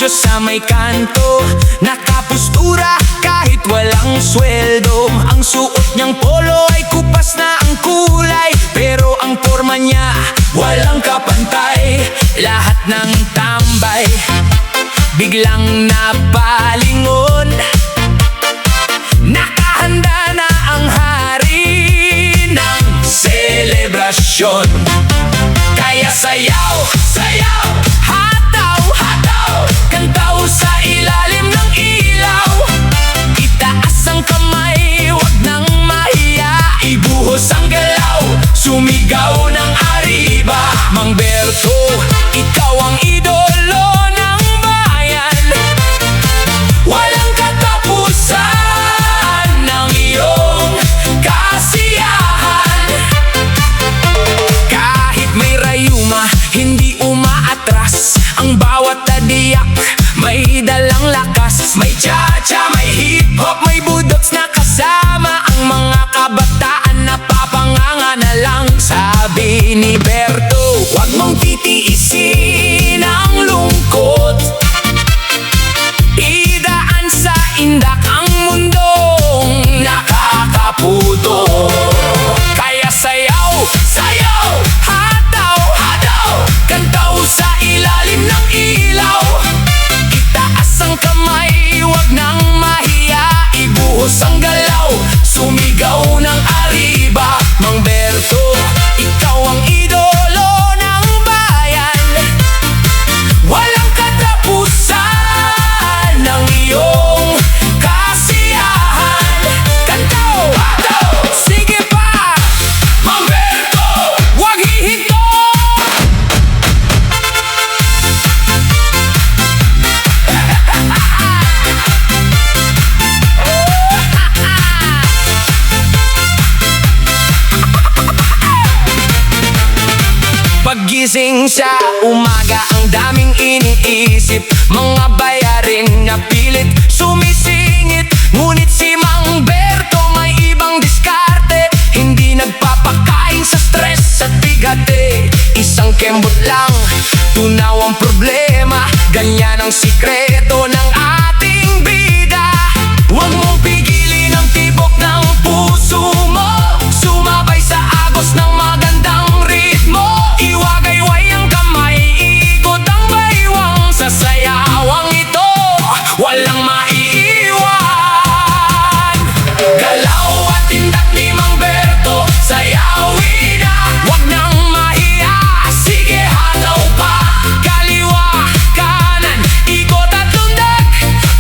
negosyo sa may kanto, nakapustura kahit walang sweldo. Ang suot niyang polo ay kupas na ang kulay, pero ang forma niya walang kapantay. Lahat ng tambay biglang napalingon, nakahanda na ang hari ng selebrasyon. Kaya sayaw, sayaw, hataw, hataw, kantaw sa ilalim ng ilaw. Itaas ang kamay, wag nang mahiya, ibuhos ang galaw, sumigaw ng arriba. Mang Berto, ikaw ang idolo ng bayan, walang katapusan ng iyong kasiyahan. Kahit may rayuma, hindi umaatras, ang bawat tadiyak may dalang lakas. May cha-cha, may hip-hop, may budots na kasama ang mga kabataan na papanganga na lang. Sabi ni Berto, wag mong titiisin ang lungkot, idaan sa indak ang mundong nakakaputo. Kaya sayaw, sayaw, hataw, hataw, kantaw sa ilalim ng ilaw. Itaas ang kamay, wag nang mahiya, ibuhos ang galaw, sumigaw ng arriba. Mang Berto, ikaw ang idolo ng bayan, walang katapusan ng iyong kasiyahan. Kantaw, hataw, sige pa, Mang Berto, wag hihinto. Paggising sa umaga, ang daming iniisip, mga bayarin na pilit sumisingit. Ngunit si Mang Berto may ibang diskarte, hindi nagpapakain sa stress at bigate. Isang kembot lang, tunaw ang problema, ganyan ang sikreto ng ating bida. Huwag mong pigilin ang tibok ng puso mo, sumabay sa agos ng magandang ritmo. Iwagayway ang kamay, ikot ang baywang, sa sayawang ito walang maiiwan. Galaw at tindak ni Mang Berto, sayawin na, wag nang mahiya, sige hataw pa. Kaliwa, kanan, ikot at lundag,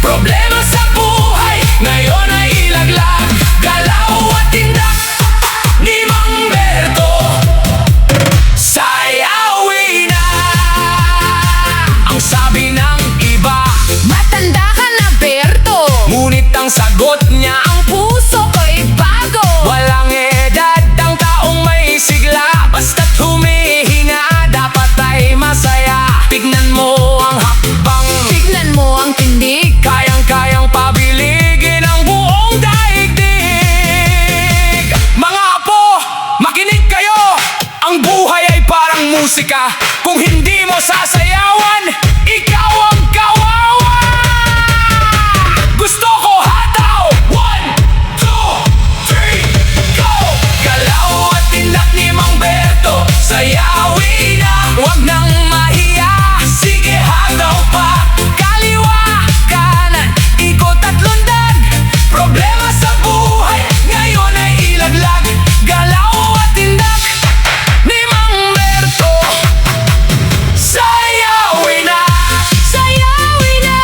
problema sa buhay ngayon ay ilaglag. Galaw at tindak ni Mang Berto, sayawin na. Ang sabi ng iba, Matanda ka na, Berto, ngunit ang sagot niya, ang puso ko'y bago. walang edad ang taong may sigla, basta't humihinga dapat ay masaya. Tignan mo ang hakbang, Tignan mo ang tindig, kayang-kayang pabiligin ang buong daigdig. Mga apo, makinig kayo, ang buhay ay parang musika, kung hindi mo sasayawan, ikaw ang kawawa. Gusto ko hataw, 1, 2, 3, go! Galaw at tindak ni Mang Berto, sayawin na, wag nang mahiya, sige hataw pa. Kaliwa, kanan, ikot at lundag, problema sa buhay ngayon ay ilaglag. Galaw at tindak ni Mang Berto, sayawin na, sayawin na.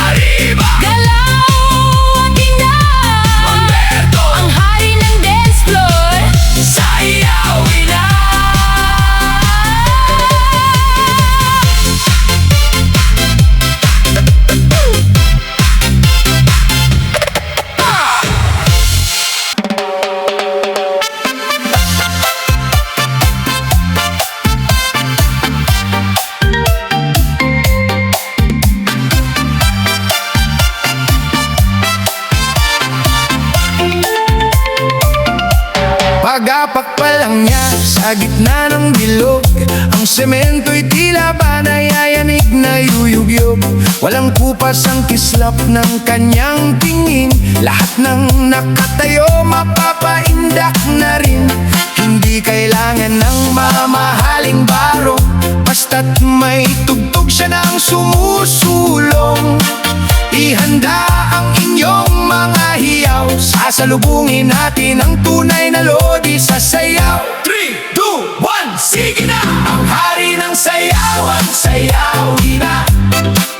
arriba. Galaw at tindak, Mang Berto, ang hari ng dance floor. sayawin na. Pag-apak pa lang niya sa gitna ng bilog, ang semento'y tila ba nayayanig na yuyugyug. Walang kupas ang kislap ng kanyang tingin. Lahat ng nakatayo mapapaindak na rin. Hindi kailangan ng mamahaling baro, basta't may tugtog siya ng sumusulong. Ihanda ang inyong mga hiyaw, sasalubungin natin ang tunay na lodi sa sayaw. 3, 2, 1, sige na! Ang hari ng sayawan, sayawin na.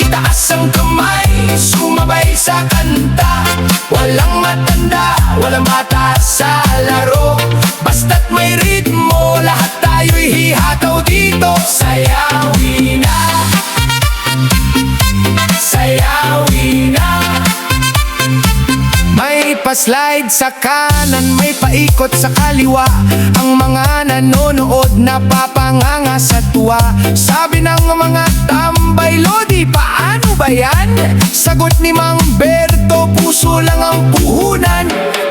Itaas ang kamay, sumabay sa kanta. Walang matanda, walang bata sa laro. Basta't may ritmo, lahat tayo'y hihataw dito. Sayawin na, sayawin na. May pa-slide sa kanan, may paikot sa kaliwa. Ang mga nanonood napapanganga sa tuwa. Sabi ng mga tambay, Lodi, paano ba yan? Sagot ni Mang Berto, puso lang ang puhunan.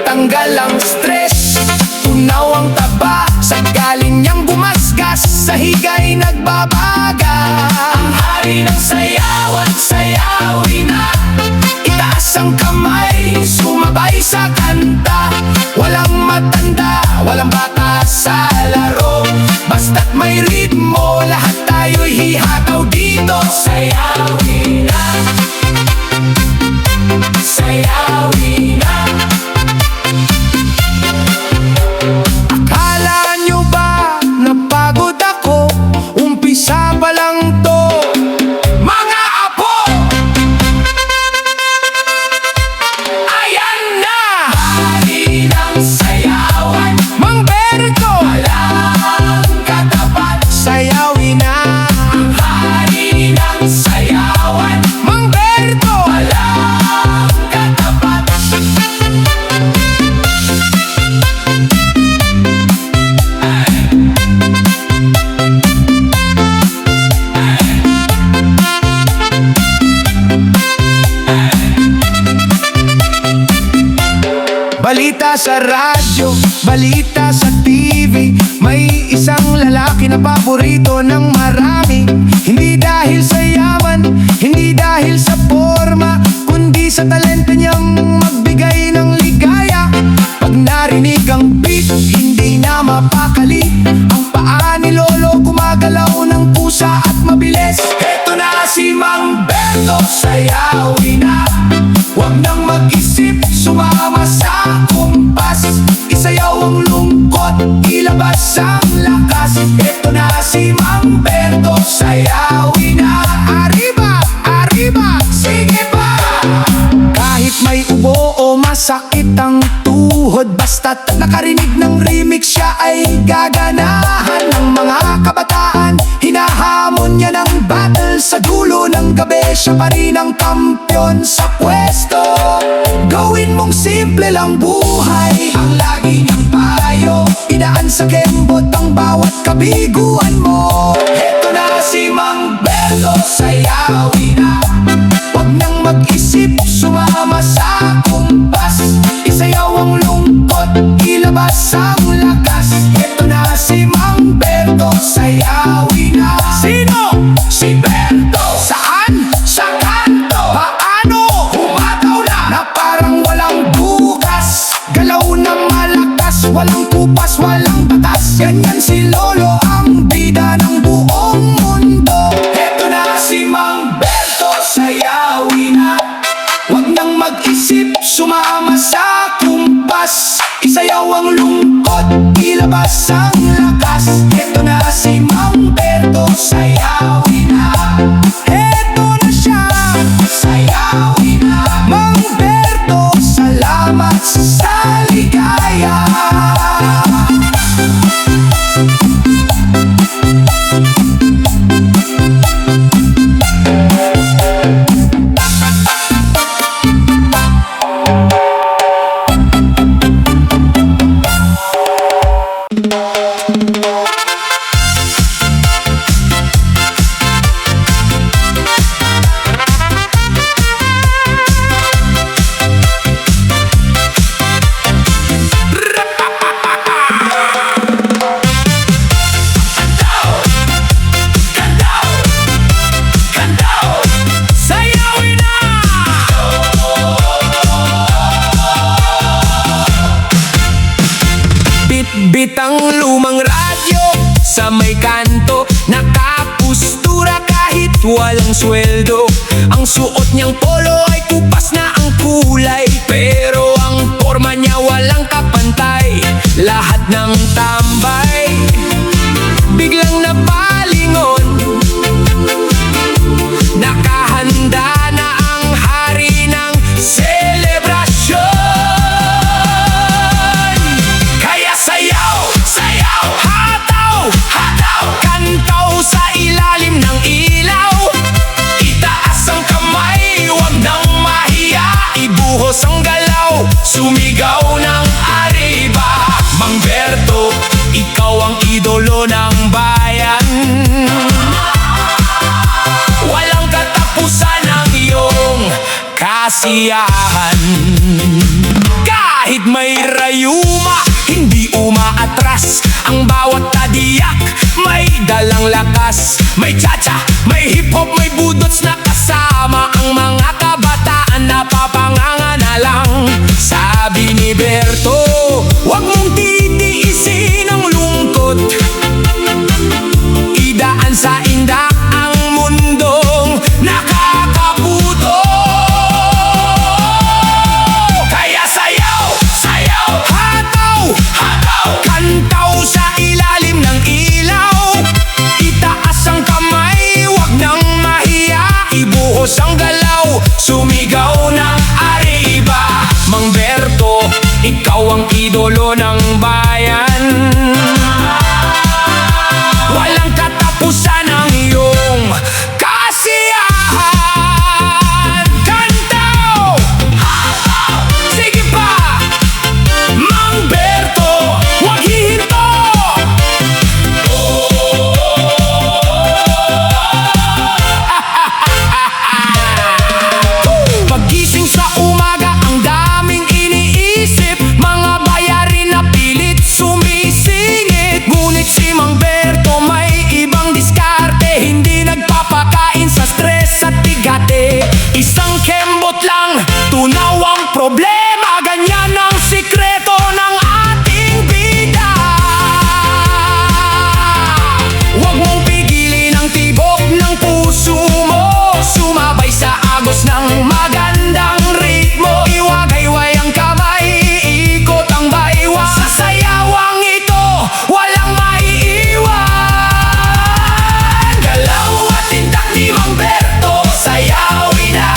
Tanggal ang stress, tunaw ang taba. Sa galing niyang gumasgas, sa higay nagbabaga. Ang hari ng sayawan, sayawin na. Itaas ang kamay, sumabay sa kanta. Walang matanda, walang bata sa laro. Basta't may ritmo, lahat tayo'y hihataw dito. Sayawin na, sayawin na. Akala nyo ba napagod ako? Umpisa pa lang to, mga apo! Ayan na! Hari ng sayawan, Mang Berto, walang katapat. Sayawin na! Ang hari ng sayawan, Mang Berto, walang katapat. Balita sa radyo, balita sa TV. May isang lalaki na paborito ng marami. Hindi dahil sa yaman, hindi dahil sa forma, kundi sa talento niyang magbigay ng ligaya. Pag narinig ang beat, hindi na mapakali. Ang paa ni Lolo gumagalaw ng pusa at mabilis. Eto na si Mang Berto, sayawin na. Huwag nang mag-isip, sumama sa kumpas. Isayaw ang lungkot, ilabas ang lakas. Ito na si Mang Berto, sayawin na. Arriba, arriba, sige pa! Kahit may ubo o masakit ang tuhod, basta't nakarinig ng remix siya ay gaganahan. Ng mga kabataan, hinahamon niya ng battle. Sa dulo ng gabi, siya pa rin ang kampiyon sa pwesto. Gawin mong simple lang buhay, ang lagi niyang payo. Idaan sa kembot ang bawat kabiguan mo. Heto na si Mang Berto, sayawin na. Huwag nang mag-isip, sumama sa kumpas. Isayaw ang lungkot, ilabas ang lakas. Heto na si Mang Berto, sayawin na. Sino? Si Berto. Saan? Sa kanto. Paano? Humataw na parang walang bukas. Galaw na malakas, walang kupas, walang batas. Ganyan si Lolo, ang bida ng buong mundo. Heto na si Mang Berto, sayawin na. Huwag nang mag-isip, sumama sa kumpas. Isayaw ang lungkot, ilabas ang lakas. Heto na si Mang Berto, sayawin na. Heto na siya, sayawin na. Mang Berto, salamat sa ligaya. kahit walang sweldo. Ang suot niyang polo ay kupas na ang kulay, pero ang forma niya walang kapantay. Lahat ng tambay biglang napalingon. Nakahanda na ang hari ng selebrasyon. Kaya sayaw, sayaw, hataw, hataw, kantaw sa ilalim ng ilaw. Itaas ang kamay, huwag nang mahiya, ibuhos ang galaw, sumigaw ng arriba. Mang Berto, ikaw ang idolo ng bayan. Walang katapusan ang iyong kasiyahan. Kahit may rayuma, hindi umaatras. Ang bawat tadiyak may dalang lakas. May cha-cha, may hip-hop, may budots na kasama. Ang mga kabataan napapanganga na lang. Sabi ni Berto, huwag mong titiisin ang lungkot, idaan sa indak ang mundong nakakaputo. Kaya sayaw, sayaw, hataw, hataw, kantaw sa ilalim ng ilaw. Itaas ang kamay, huwag nang mahiya, ibuhos ang galaw, sumigaw ng arriba. Mang Berto, ikaw ang idolo ng bayan. Walang katapusan ang iyong kasiyahan. Kantaw! Sige pa! Mang Berto, huwag hihinto! Pagising sa umaga, ang daming iniisip. Mga bayarin na pilit sumisingit. Ngunit si Mang Berto may ibang diskarte, hindi nagpapakain sa stress at tigate. Isang kembot lang, tunaw ang problema. Ganyan ang sikreto ng ating bida. Huwag mong pigilin ang tibok ng puso mo, sumabay sa agos ng magandang ritmo. Iwagayway ang kamay, iikot ang baywa. Sa sayawang ito, walang maiiwan. Galaw at tindak ni Mang Berto, sayawin na.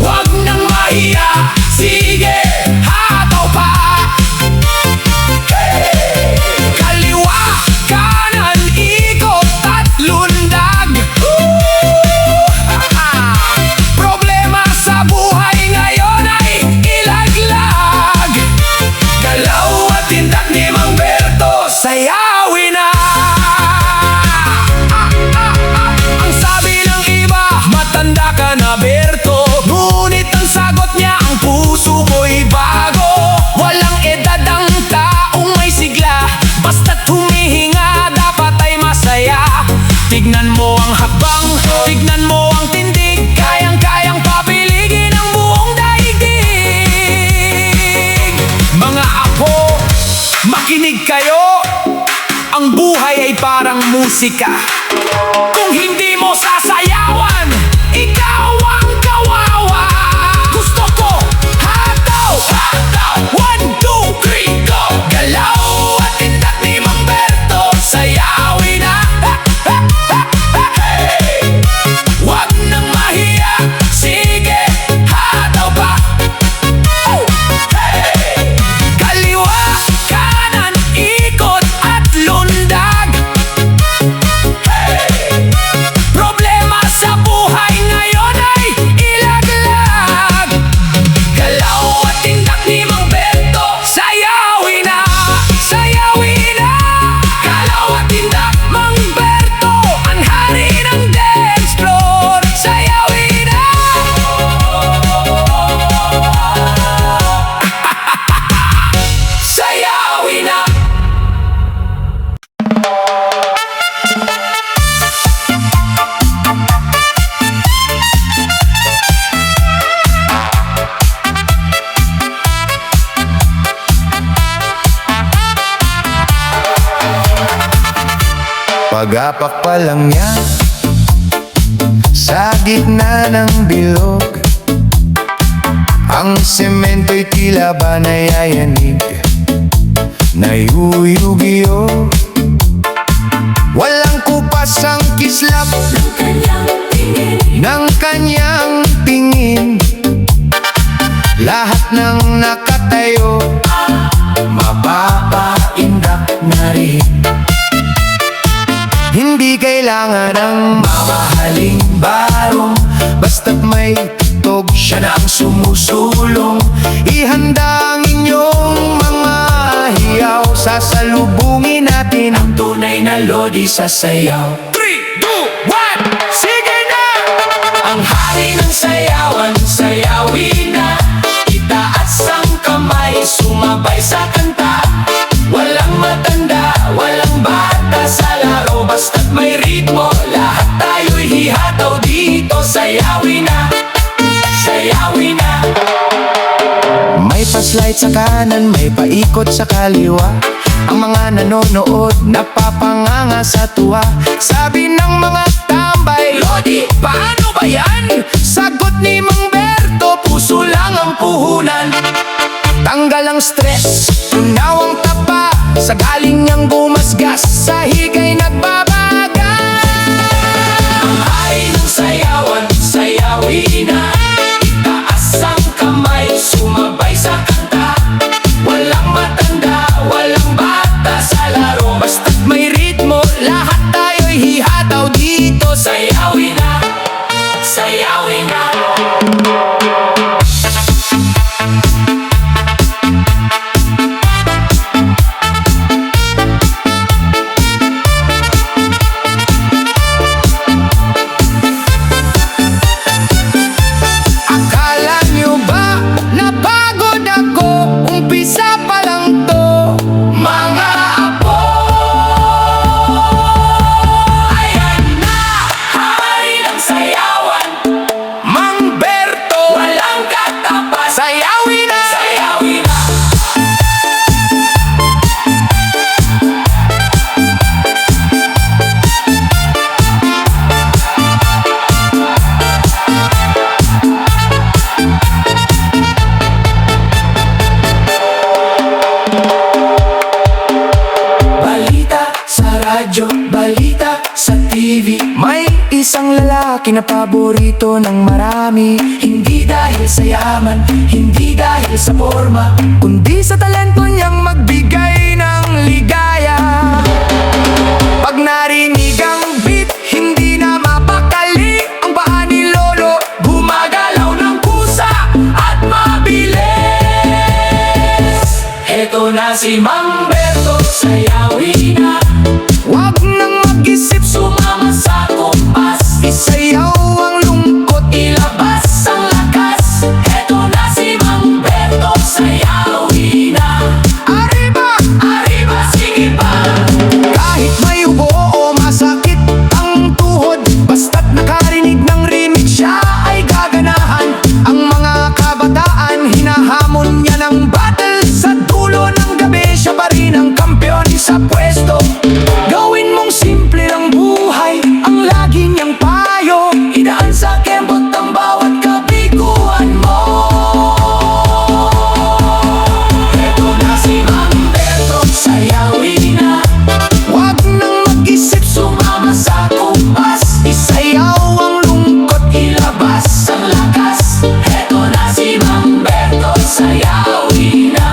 Huwag nang mahiya, sige, hataw pa. Kaliwa, kanan, ikot at lundag. Problema sa buhay ngayon ay ilaglag. Galaw at tindak ni Mang Berto, sayawin na. Ang sabi ng iba, matanda ka na Berto, ngunit ang sagot niya, ang puso ko'y bago. Walang edad ang taong may sigla, basta't humihinga dapat ay masaya. Tignan mo ang hakbang, tignan mo ang tindig, kayang-kayang papiligin ang buong daigdig. Mga apo, makinig kayo, ang buhay ay parang musika. Kung hindi mo sasayawan, ikaw ang kawawa. Gusto ko, hataw, hataw, 1, 2, 3, go! Galaw at tindak ni Mang Berto, sayawin na. Hey! Huwag nang mahiya, sige, hataw pa. Hey! Kaliwa, kanan, ikot at lundag. Hey! Problema sa Pag-apak pa lang niya sa gitna ng bilog, ang semento'y tila ba nayayanig, nayuyugyo. Walang kupas ang kislap ng kanyang tingin. Lahat ng nakatayo mapapaindak na rin. Hindi kailangan ng mamahaling barong, basta't may tugtog, siya na ang sumusulong. Ihanda ang inyong mga hiyaw, sasalubungin natin ang tunay na lodi sa sayaw. 3, 2, 1, sige na! Ang hari ng sayawan, sayawin na. Itaas ang kamay, sumabay sa kanta. Walang matanda, walang bata sa laro, basta't may ritmo, lahat tayo'y hihataw dito. Sayawin na, sayawin na. May pa-slide sa kanan, may paikot sa kaliwa. Ang mga nanonood napapanganga sa tuwa. Sabi ng mga tambay, Lodi, paano ba yan? Sagot ni Mang Berto, puso lang ang puhunan. Tanggal ang stress, tunaw ang tapa, sa galing niyang gumasgas, sa higay nagbabaga. Ang hari ng sayawan, sayawin na. Itaas ang kamay, sumabay sa kanta. Walang matanda, walang bata sa laro, basta't may ritmo, lahat tayo'y hihataw dito. Sayawin na, sayawin na. Balita sa TV, may isang lalaki na paborito ng marami. Hindi dahil sa yaman, hindi dahil sa forma, kundi sa talento niyang magbigay ng ligaya. Pag narinig ang beat, hindi na mapakali. Ang paa ni Lolo gumagalaw ng kusa at mabilis. Eto na si Mang Berto, sayawin na. Wag nang mag-isip, sumama sa kumpas. Isayaw ang lungkot, ilabas ang lakas. Eto na si Mang Berto, sayawin na. Arriba, arriba, sige pa. Kahit may ubo o masakit ang tuhod, basta't nakarinig ng remix siya ay gaganahan. Ang mga kabataan, hinahamon niya ng battle. Sa dulo ng gabi, siya pa rin ang kampiyon sa pwesto. Gawin mong simple ang buhay, ang lagi niyang payo. Idaan sa kembot ang bawat kabiguan mo. Eto na si Mang Berto, sayawin na. Wag nang mag-isip, sumama sa kumpas. Isayaw ang lungkot, ilabas ang lakas. Eto na si Mang Berto, sayawin na.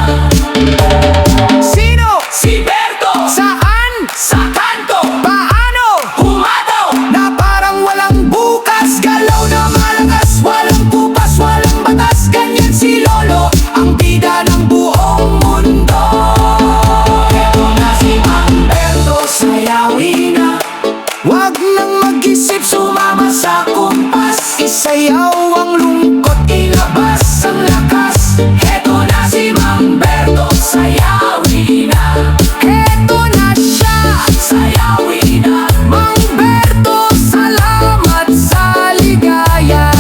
Sino? Si Berto. Saan? Sa kanto. Paano? Humataw na parang walang bukas. Galaw na malakas, walang kupas, walang batas. Ganyan si Lolo, ang bida ng buong mundo. Eto na si Mang Berto, sayawin na. Wag nang mag-isip, sumama sa kumpas. Isayaw ang lungkot, ilabas ang lakas. Eto na si Mang Berto, sayawin na. Eto na siya, sayawin na. Mang Berto, salamat sa ligaya.